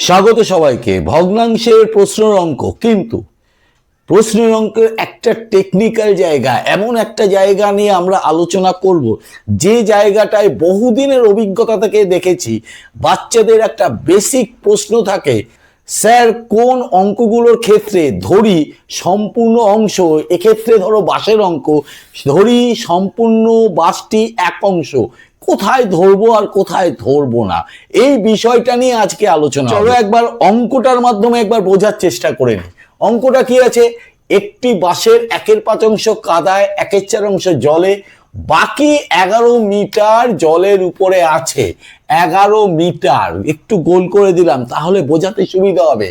স্বাগত সবাইকে। ভগ্নাংশের প্রশ্নের অঙ্ক, কিন্তু প্রশ্নের অঙ্কের একটা টেকনিক্যাল জায়গা, এমন একটা জায়গা নিয়ে আমরা আলোচনা করব যে জায়গাটায় বহুদিনের অভিজ্ঞতা থেকে দেখেছি বাচ্চাদের একটা বেসিক প্রশ্ন থাকে, স্যার কোন অঙ্কগুলোর ক্ষেত্রে ধরি সম্পূর্ণ অংশ, এক্ষেত্রে ধরো বাসের অঙ্ক, ধরি সম্পূর্ণ বাসটি এক অংশ, কোথায় ধরবো আর কোথায় ধরবো না, এই বিষয়টা নিয়ে আজকে আলোচনা। চলো একবার অঙ্কটার মাধ্যমে একবার বোঝার চেষ্টা করে নিই। অঙ্কটা কি আছে? একটি বাঁশের 1/5 কাদায়, 1/4 জলে, বাকি 11 মিটার জলের উপরে আছে। 11 মিটার একটু গোল করে দিলাম তাহলে বোঝাতে সুবিধা হবে।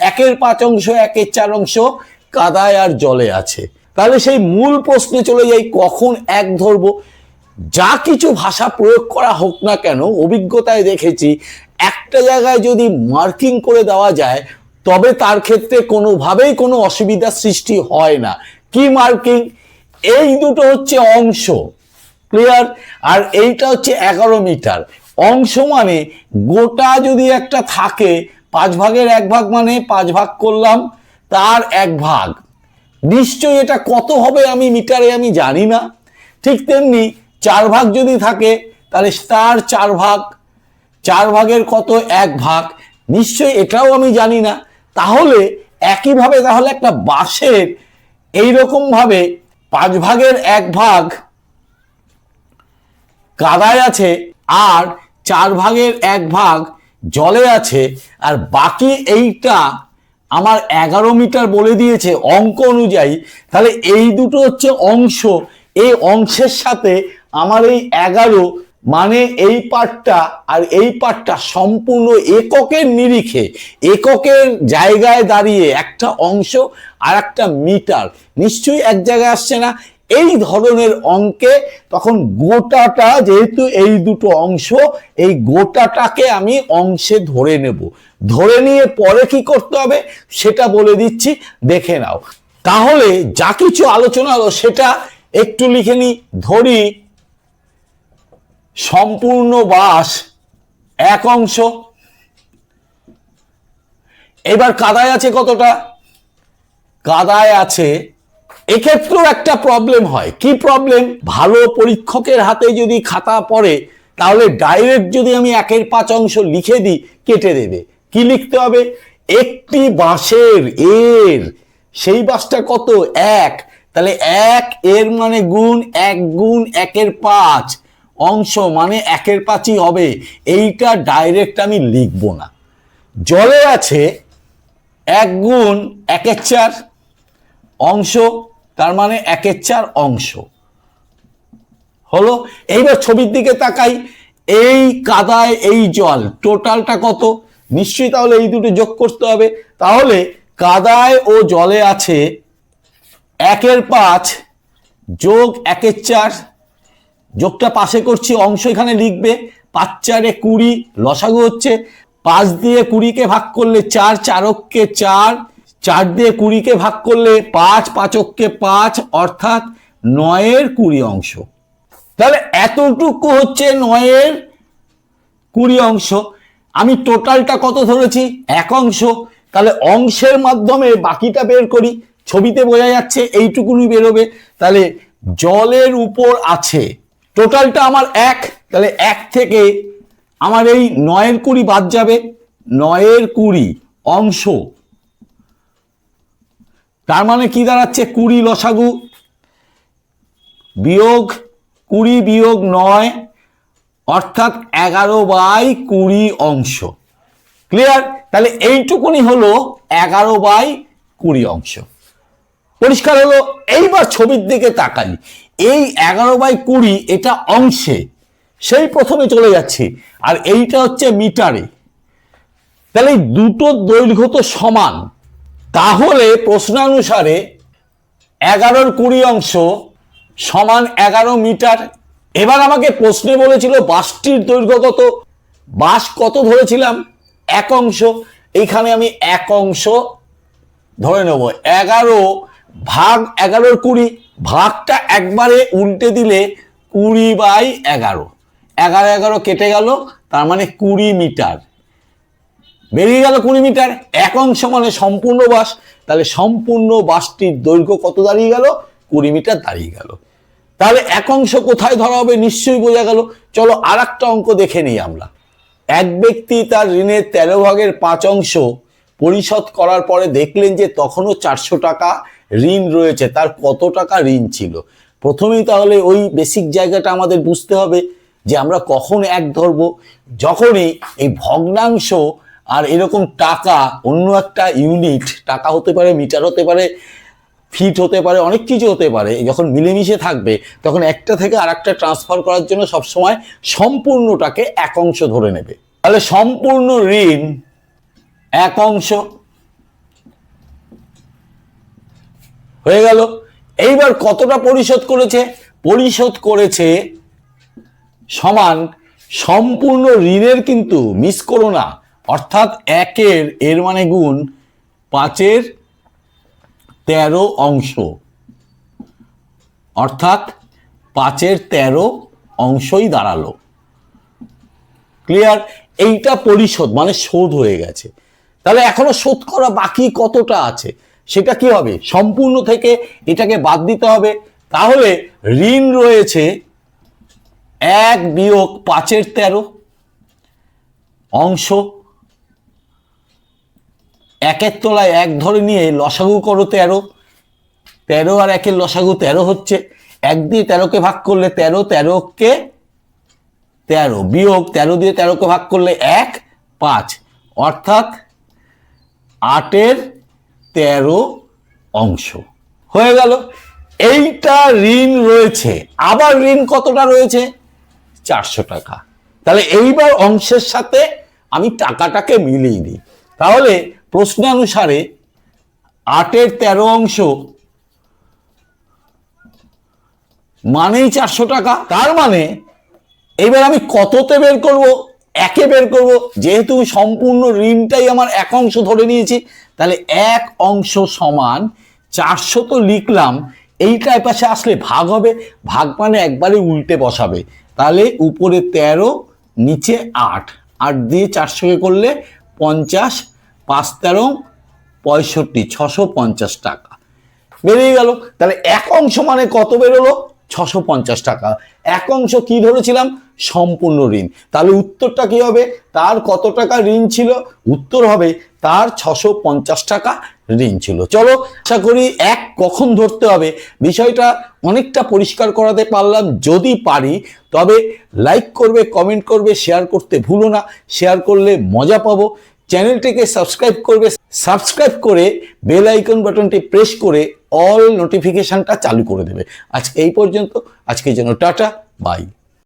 1/5 1/4 কাদায় আর জলে আছে। তাহলে সেই মূল প্রশ্নে চলে যাই, কখন এক ধরবো। যা কিছু ভাষা প্রয়োগ করা হোক না কেন, অভিজ্ঞতায় দেখেছি একটা জায়গায় যদি মার্কিং করে দেওয়া যায় তবে তার ক্ষেত্রে কোনোভাবেই কোনো অসুবিধা সৃষ্টি হয় না। কি মার্কিং? এই দুটো হচ্ছে অংশ, ক্লিয়ার? আর এইটা হচ্ছে 11 মিটার। অংশ মানে গোটা যদি একটা থাকে, 5 ভাগের 1 ভাগ মানে 5 ভাগ করলাম তার 1 ভাগ। নিশ্চয়ই এটা কত হবে আমি মিটারে আমি জানি না। ঠিক তেমনি 4 ভাগ যদি থাকে তাহলে তার 4 ভাগ, 4 ভাগের কত? 1 ভাগ। নিশ্চয়ই এটাও আমি জানি না। তাহলে একইভাবে তাহলে একটা বাঁশের এইরকম ভাবে 5 ভাগের 1 ভাগ কাদায় আছে আর 4 ভাগের 1 ভাগ জলে আছে, আর বাকি এইটা আমার 11 মিটার বলে দিয়েছে অঙ্ক অনুযায়ী। তাহলে এই দুটো হচ্ছে অংশ। এই অংশের সাথে আমার এই 11 মানে এই পার্টটা আর এই পার্টটা সম্পূর্ণ এককের নিরিখে, এককের জায়গায় দাঁড়িয়ে একটা অংশ আর একটা মিটার নিশ্চয়ই এক জায়গায় আসছে না। এই ধরনের অঙ্কে তখন গোটাটা, যেহেতু এই দুটো অংশ, এই গোটাটাকে আমি অংশে ধরে নেব। ধরে নিয়ে পরে কি করতে হবে সেটা বলে দিচ্ছি, দেখে নাও। তাহলে যা কিছু আলোচনা হলো সেটা একটু লিখে নি। ধরি সম্পূর্ণ বাঁশ এক অংশ। এবার কাদায় আছে কতটা? কাদায় আছে। এক্ষেত্রেও একটা প্রবলেম হয়। কি প্রবলেম? ভালো পরীক্ষকের হাতে যদি খাতা পড়ে তাহলে ডাইরেক্ট যদি আমি 1/5 লিখে দিই কেটে দেবে। কি লিখতে হবে? একটি বাঁশের এর, সেই বাঁশটা কত? 1। তাহলে 1 এর মানে গুণ 1 গুণ 1/5 অংশ মানে 1/5ই হবে। এইটা ডাইরেক্ট আমি লিখব না। জলে আছে 1 গুণ 1/4 অংশ, তার মানে 1/4 অংশ হলো। এইবার ছবির দিকে তাকাই, এই কাদায় এই জল, টোটালটা কত? নিশ্চয়ই তাহলে এই দুটো যোগ করতে হবে। তাহলে কাদায় ও জলে আছে 1/5 যোগ 1/4, যোগটা পাশে করছি, অংশ এখানে লিখবে। 5 4 20, লসাগু হচ্ছে 5 দিয়ে 20কে ভাগ করলে 4, 4 4, 4 দিয়ে 20কে ভাগ করলে 5, 5 5, অর্থাৎ 9 20 অংশ। তাহলে এতটুকু হচ্ছে 9 20 অংশ। আমি টোটালটা কত ধরেছি? 1 অংশ। তাহলে অংশের মাধ্যমে বাকিটা বের করি। ছবিতে বোঝা যাচ্ছে এইটুকুনি বেরোবে। তাহলে জলের উপর আছে, টোটালটা আমার 1। তাহলে 1 থেকে আমার এই 9 20 বাদ যাবে। 9 20 অংশ, তার মানে কি দাঁড়াচ্ছে? 20 লসাগু বিয়োগ 20 বিয়োগ 9, অর্থাৎ 11/20 অংশ। ক্লিয়ার? তাহলে এইটুকুনি হলো 11/20 অংশ। পরিষ্কার হলো? এইবার ছবির দিকে তাকাই, এই 11/20 এটা অংশে, সেই প্রথমে চলে যাচ্ছি, আর এইটা হচ্ছে মিটারে। তাহলে দুটো দৈর্ঘ্য তো সমান। তাহলে প্রশ্নানুসারে 11 20 অংশ সমান 11 মিটার। এবার আমাকে প্রশ্নে বলেছিল বাঁশটির দৈর্ঘ্য কত। বাঁশ কত ধরেছিলাম? 1 অংশ। এইখানে আমি 1 অংশ ধরে নেব। 11 ভাগ 11 20, ভাগটা একবারে উল্টে দিলে 20/11, 11 11 কেটে গেল, তার মানে 20 মিটার। বেরিয়ে গেল 20 মিটার। এক অংশ মানে সম্পূর্ণ বাঁশ, তাহলে সম্পূর্ণ বাঁশটির দৈর্ঘ্য কত দাঁড়িয়ে গেল? 20 মিটার দাঁড়িয়ে গেল। তাহলে এক অংশ কোথায় ধরা হবে নিশ্চয়ই বোঝা গেল। চলো আর একটা অঙ্ক দেখে নিই আমরা। এক ব্যক্তি তার ঋণের 13/5 পরিশোধ করার পরে দেখলেন যে তখনও 400 টাকা ঋণ রয়েছে। তার কত টাকা ঋণ ছিল? প্রথমেই তাহলে ওই বেসিক জায়গাটা আমাদের বুঝতে হবে যে আমরা কখন এক ধরবো, যখনই এই ভগ্নাংশ আর এরকম টাকা অন্য একটা ইউনিট, টাকা হতে পারে, মিটার হতে পারে, ফিট হতে পারে, অনেক কিছু হতে পারে, যখন মিলেমিশে থাকবে তখন একটা থেকে আর একটা ট্রান্সফার করার জন্য সবসময় সম্পূর্ণটাকে এক অংশ ধরে নেবে। তাহলে সম্পূর্ণ ঋণ এক অংশ হয়ে গেল। এইবার কতটা পরিশোধ করেছে? পরিশোধ করেছে সমান সম্পূর্ণ ঋণের, কিন্তু মিস করো না, অর্থাৎ এর মানে গুণ 5/13 অংশ, অর্থাৎ 5/13 অংশই দাঁড়ালো। ক্লিয়ার? এইটা পরিশোধ মানে শোধ হয়ে গেছে। তাহলে এখনো শোধ করা বাকি কতটা আছে সেটা কি হবে? সম্পূর্ণ থেকে এটাকে বাদ দিতে হবে। তাহলে ঋণ রয়েছে 1 বিয়োগ 5/13 অংশ। 1-এর তলায় 1 ধরে নিয়ে লসাগু করো 13, 13 আর 1-এর লসাগু 13 হচ্ছে। 1 দিয়ে 13কে ভাগ করলে 13, 13কে 13 বিয়োগ 13 দিয়ে 13কে ভাগ করলে 1, 5, অর্থাৎ 8/13 অংশ হয়ে গেল। এইটা ঋণ রয়েছে। আবার ঋণ কতটা রয়েছে? 400 টাকা। তাহলে এইবার অংশের সাথে আমি টাকাটাকে মিলিয়ে দিই। তাহলে প্রশ্নানুসারে 8/13 অংশ মানেই 400 টাকা। তার মানে এইবার আমি কততে বের করব? 1-এ বের করব। যেহেতু সম্পূর্ণ ঋণটাই আমার এক অংশ ধরে নিয়েছি, তাহলে এক অংশ সমান 400 তো লিখলাম, এইটা পাশে আসলে ভাগ হবে। ভাগ মানে একবারে উল্টে বসাবে। তাহলে উপরে 13, নিচে 8, 8 দিয়ে 400কে করলে 50, 5-13 65, 650 টাকা বেরিয়ে গেল। তাহলে এক অংশ মানে কত বেরোলো? 650 টাকা। এক অংশ কি ধরেছিলাম? সম্পূর্ণ ঋণ। তাহলে উত্তরটা কি হবে? তার কত টাকা ঋণ ছিল? উত্তর হবে তার 650 টাকা ঋণ ছিল। চলো, আশা করি এক কখন ধরতে হবে বিষয়টা অনেকটা পরিষ্কার করাতে পারলাম। যদি পারি তবে লাইক করবে, কমেন্ট করবে, শেয়ার করতে ভুলো না। শেয়ার করলে মজা পাবো। চ্যানেলটিকে সাবস্ক্রাইব করবে, সাবস্ক্রাইব করে বেল আইকন বাটনটি প্রেস করে অল নোটিফিকেশনটা চালু করে দেবে। আজকে এই পর্যন্ত। আজকের জন্য টাটা, বাই।